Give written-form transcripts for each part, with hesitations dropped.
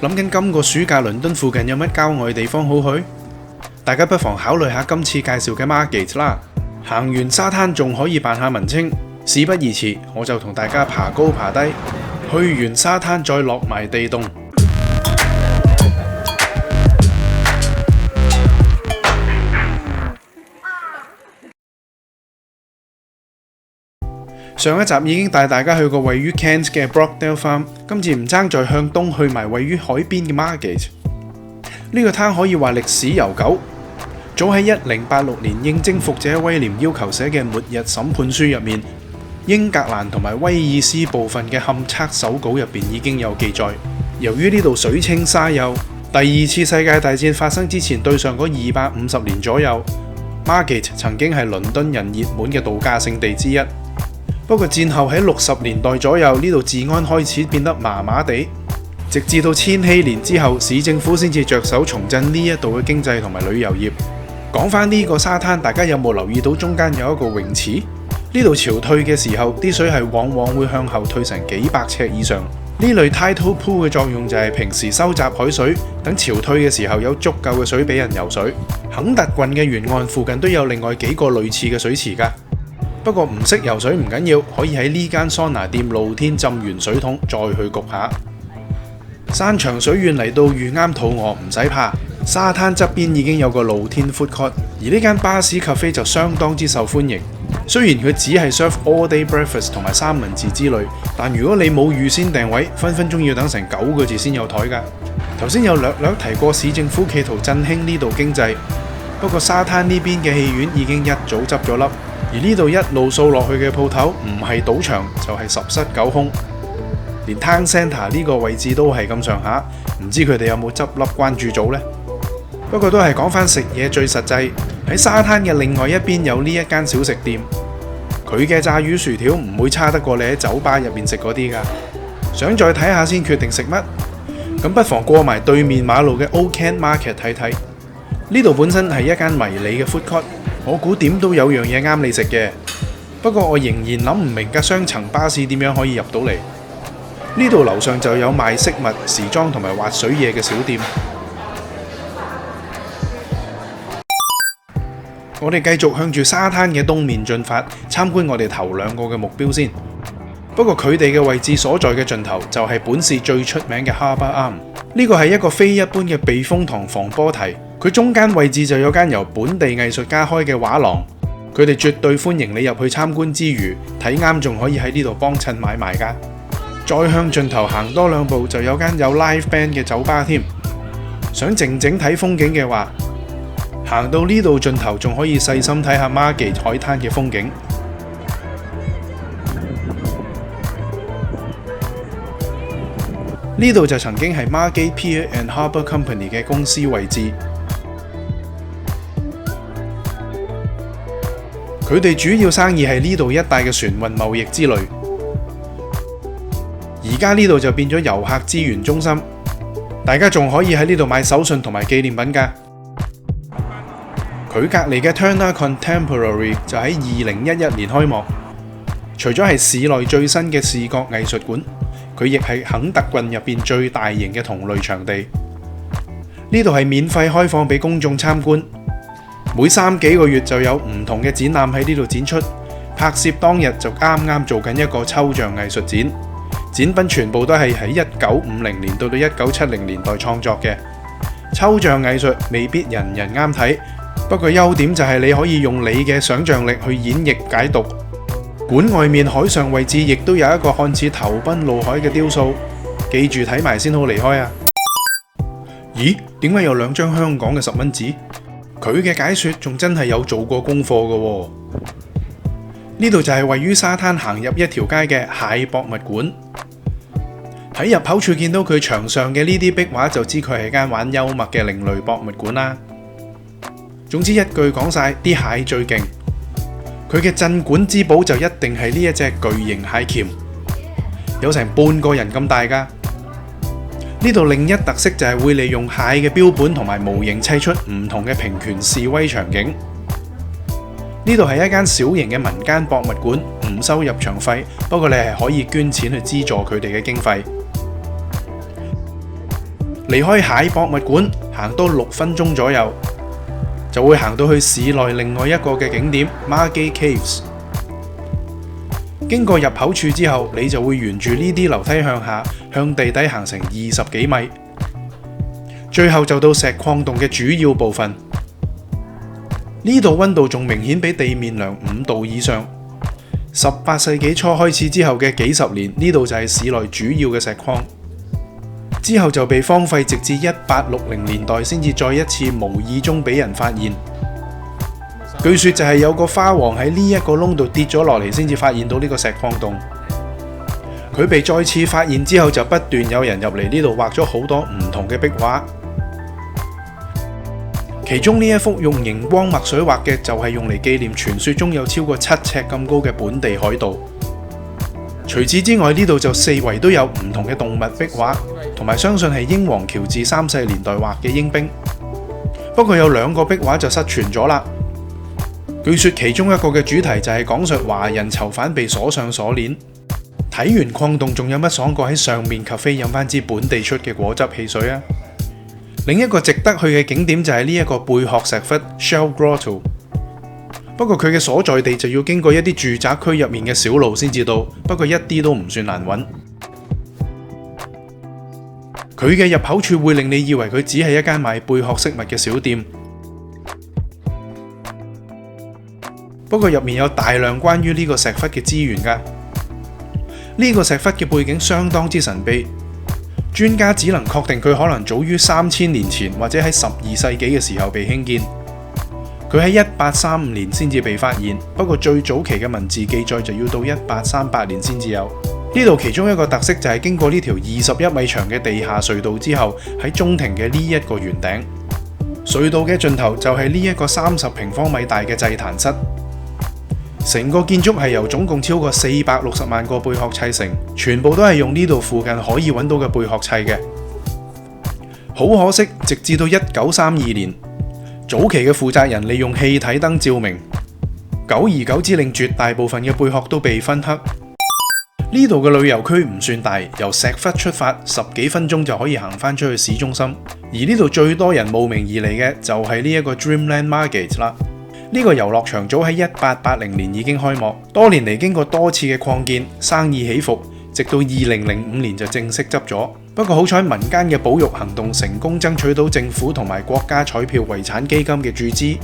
諗緊今個暑假倫敦附近有乜郊外地方好去？大家不妨考慮下今次介紹嘅 Margate 啦。行完沙灘仲可以扮下文青，事不宜遲，我就同大家爬高爬低，去完沙灘再落埋地洞。上一集已經帶大家去過位於 Kent 嘅 Brockdale Farm， 今次唔爭再向東去埋位於海邊嘅 Margate。呢個灘可以話歷史悠久，早喺1086年應征服者威廉要求寫嘅《末日審判書》入面，英格蘭同埋威爾斯部分嘅勘測手稿入邊已經有記載。由於呢度水清沙幼，第二次世界大戰發生之前對上嗰250年左右， Margate 曾經係倫敦人熱門嘅度假勝地之一。不過戰後喺60年代左右，呢度治安開始變得麻麻地，直至到千禧年之後，市政府先至着手重振呢一度嘅經濟同埋旅遊業。講返呢個沙灘，大家有冇留意到中間有一個泳池？呢度潮退嘅時候，啲水係往往會向後退成幾百尺以上。呢類 tidal pool 嘅作用就係平時收集海水，等潮退嘅時候有足夠嘅水俾人游水。肯特郡嘅沿岸附近都有另外幾個類似嘅水池㗎。不過唔識游水唔緊要，可以喺呢間桑拿店露天浸完水桶再去焗下。山長水遠嚟到遇啱肚餓唔使怕，沙灘側邊已經有個露天 food court， 而呢間巴士 cafe 就相當之受歡迎。雖然佢只係 serve all day breakfast 同埋三文治之類，但如果你冇預先訂位，分分鐘要等成9個字先有台㗎。頭先有略提過市政府企圖振興呢度經濟，不過沙灘呢邊嘅戲院已經一早執咗笠。而呢度一路掃落去嘅鋪頭唔係賭場就係十室九空，連 Town Centre 呢個位置都係咁上下，唔知佢哋有冇執笠關注組呢？不過都係講返食嘢最實際，喺沙灘嘅另外一邊有呢一間小食店，佢嘅炸魚薯條唔會差得過你喺酒吧入面食嗰啲㗎。想再睇下先決定食乜，咁不妨過埋對面馬路嘅 Old Kent Market 睇睇。呢度本身係一間迷你嘅 food court。我估點都有樣嘢啱你食嘅，不過我仍然諗唔明架雙層巴士點樣可以入到嚟。呢度樓上就有賣飾物、時裝同埋滑水嘢嘅小店。我哋繼續向住沙灘嘅東面進發，參觀我哋頭2個嘅目標先。不過佢哋嘅位置所在嘅盡頭就係本市最出名嘅 Harbour Arm。呢個係一個非一般嘅避風塘防波堤。佢中間位置就有間由本地藝術家開嘅畫廊，佢哋絕對歡迎你入去參觀之餘，睇啱仲可以喺呢度幫襯買賣㗎。再向盡頭行多2步就有間有 live band 嘅酒吧添。想靜靜睇風景嘅話，行到呢度盡頭仲可以細心睇下 Margate 海灘嘅風景。呢度就曾經係 Margate Pier and Harbour Company 嘅公司位置。佢哋主要生意係呢度一帶嘅船運貿易之類，而家呢度就變咗遊客資源中心，大家仲可以喺呢度買手信同埋紀念品㗎。佢隔離嘅 Turner Contemporary 就喺2011年開幕，除咗係市內最新嘅視覺藝術館，佢亦係肯特郡入邊最大型嘅同類場地。呢度係免費開放俾公眾參觀。每3幾個月就有唔同嘅展覽喺呢度展出，拍攝當日就啱做緊一個抽象藝術展，展品全部都係喺1950年到1970年代創作嘅。抽象藝術未必人人啱睇，不過優點就係你可以用你嘅想像力去演繹解讀。館外面海上位置亦都有一個看似投奔怒海嘅雕塑，記住睇埋先好離開啊！咦？點解有2張香港嘅10蚊紙？佢嘅解說仲真係有做過功課嘅喎。呢度就係位於沙灘行入一條街嘅蟹博物館。喺入口處見到佢牆上嘅呢啲壁畫，就知佢係間玩幽默嘅另類博物館啦。總之一句講晒，啲蟹最勁。佢嘅鎮館之寶就一定係呢一隻巨型蟹鉗，有成半個人咁大㗎。呢度另一特色就係會利用蟹嘅標本同埋模型砌出唔同嘅平權示威場景。呢度係一間小型嘅民間博物館，唔收入場費，不過你係可以捐錢去資助佢哋嘅經費。離開蟹博物館行多6分鐘左右，就會行到去市內另外一個嘅景點 Margate Caves。經過入口處之後，你就會沿住呢啲樓梯向下，向地底行成20幾米，最後就到石礦洞嘅主要部分。呢度溫度仲明顯比地面涼5度以上。18世紀初開始之後嘅幾十年，呢度就係市內主要嘅石礦。之後就被荒廢，直至1860年代先至再一次無意中俾人發現。據說就係有個花王喺呢一個窿度跌咗落嚟，先至發現到呢個石礦洞。佢被再次發現之後，就不斷有人入嚟呢度畫咗好多唔同嘅壁畫。其中呢一幅用熒光墨水畫嘅，就係用嚟紀念傳說中有超過7尺咁高嘅本地海盜。除此之外，呢度就四圍都有唔同嘅動物壁畫，同埋相信係英皇喬治3世年代畫嘅英兵。不過有2個壁畫就失傳咗啦。據說其中一個嘅主題就係講述華人囚犯被鎖上鎖鏈。睇完礦洞，仲有乜爽過喺上面咖啡飲翻支本地出嘅果汁汽水啊！另一個值得去嘅景點就係呢一個貝殼石窟 Shell Grotto。不過佢嘅所在地就要經過一啲住宅區入面嘅小路先至到，不過一啲都唔算難揾。佢嘅入口處會令你以為佢只係一間賣貝殼飾物嘅小店，不過入面有大量關於呢個石窟嘅資源㗎。呢個石窟嘅背景相當之神秘，專家只能確定佢可能早於3000年前或者喺12世紀嘅時候被興建。佢喺1835年先至被發現，不過最早期嘅文字記載就要到1838年先至有。呢度其中一個特色就係經過呢條21米長嘅地下隧道之後，喺中庭嘅呢一個圓頂，隧道嘅盡頭就係呢一個30平方米大嘅祭壇室。成個建築係由總共超過460萬個貝殼砌成，全部都係用呢度附近可以揾到嘅貝殼砌嘅。好可惜，直至到1932年，早期嘅負責人利用氣體燈照明，久而久之令絕大部分嘅貝殼都被燻黑。呢度嘅旅遊區唔算大，由石窟出發10幾分鐘就可以行返出去市中心。而呢度最多人慕名而嚟嘅就係呢一個 Dreamland Margate 啦。呢個遊樂場早喺1880年已經開幕，多年嚟經過多次嘅擴建，生意起伏，直到2005年就正式執咗。不過好彩民間嘅保育行動成功爭取到政府同埋國家彩票遺產基金嘅注資。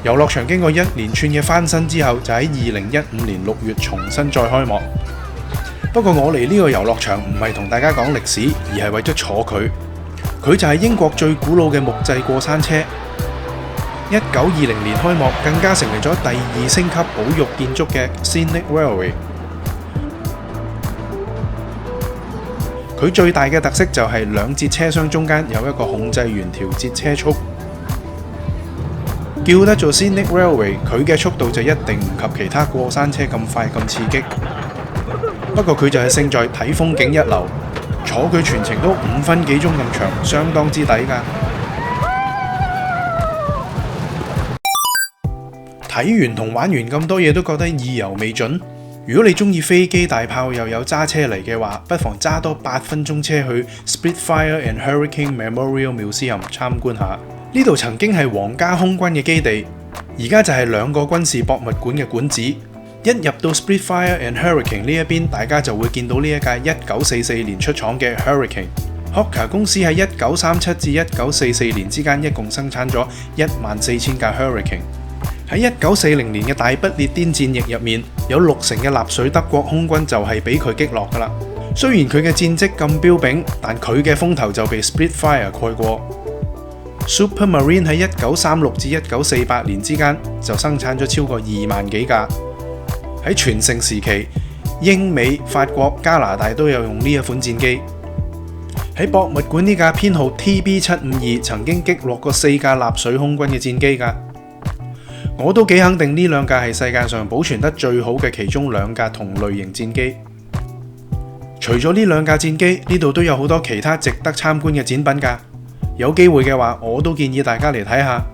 遊樂場經過一連串嘅翻新之後，就喺2015年6月重新再開幕。不過我嚟呢個遊樂場唔係同大家講歷史，而係為咗坐佢。佢就係英國最古老嘅木製過山車。1920年開幕，更加成為咗第2星級保育建築嘅 Scenic Railway。佢最大嘅特色就係2節車廂中間有一個控制員調節車速。叫得做 Scenic Railway， 佢嘅速度就一定唔及其他過山車咁快咁刺激。不過佢就係勝在睇風景一流，坐佢全程都5分幾鐘咁長，相當之抵㗎。睇完同玩完咁多嘢都覺得意猶未盡。如果你中意飛機大炮又有揸車嚟嘅話，不妨揸多8分鐘車去 Spitfire and Hurricane Memorial Museum 參觀下。呢度曾經係皇家空軍嘅基地，而家就係2個軍事博物館嘅館址。一入到 Spitfire and Hurricane 呢一邊，大家就會見到呢一架1944年出廠嘅 Hurricane。Hawker 公司喺1937至1944年之間一共生產咗14000架 Hurricane。喺1940年嘅大不列顛戰役入面，有60%嘅納粹德國空軍就係俾佢擊落㗎啦。雖然佢嘅戰績咁彪炳，但佢嘅風頭就被 Spitfire 蓋過。Supermarine 喺1936至1948年之間就生產咗超過2萬幾架。喺全盛時期，英美、法國、加拿大都有用呢一款戰機。喺博物館呢架編號 TB752 曾經擊落過4架納粹空軍嘅戰機㗎。我都幾肯定呢2架係世界上保存得最好嘅其中2架同類型戰機。除咗呢2架戰機，呢度都有好多其他值得參觀嘅展品㗎。有機會嘅話，我都建議大家嚟睇下。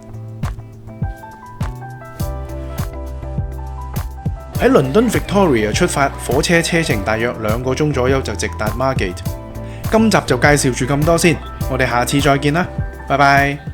喺倫敦 Victoria 出發，火車車程大約2個鐘左右就直達 Margate。今集就介紹住咁多先，我哋下次再見啦，拜拜。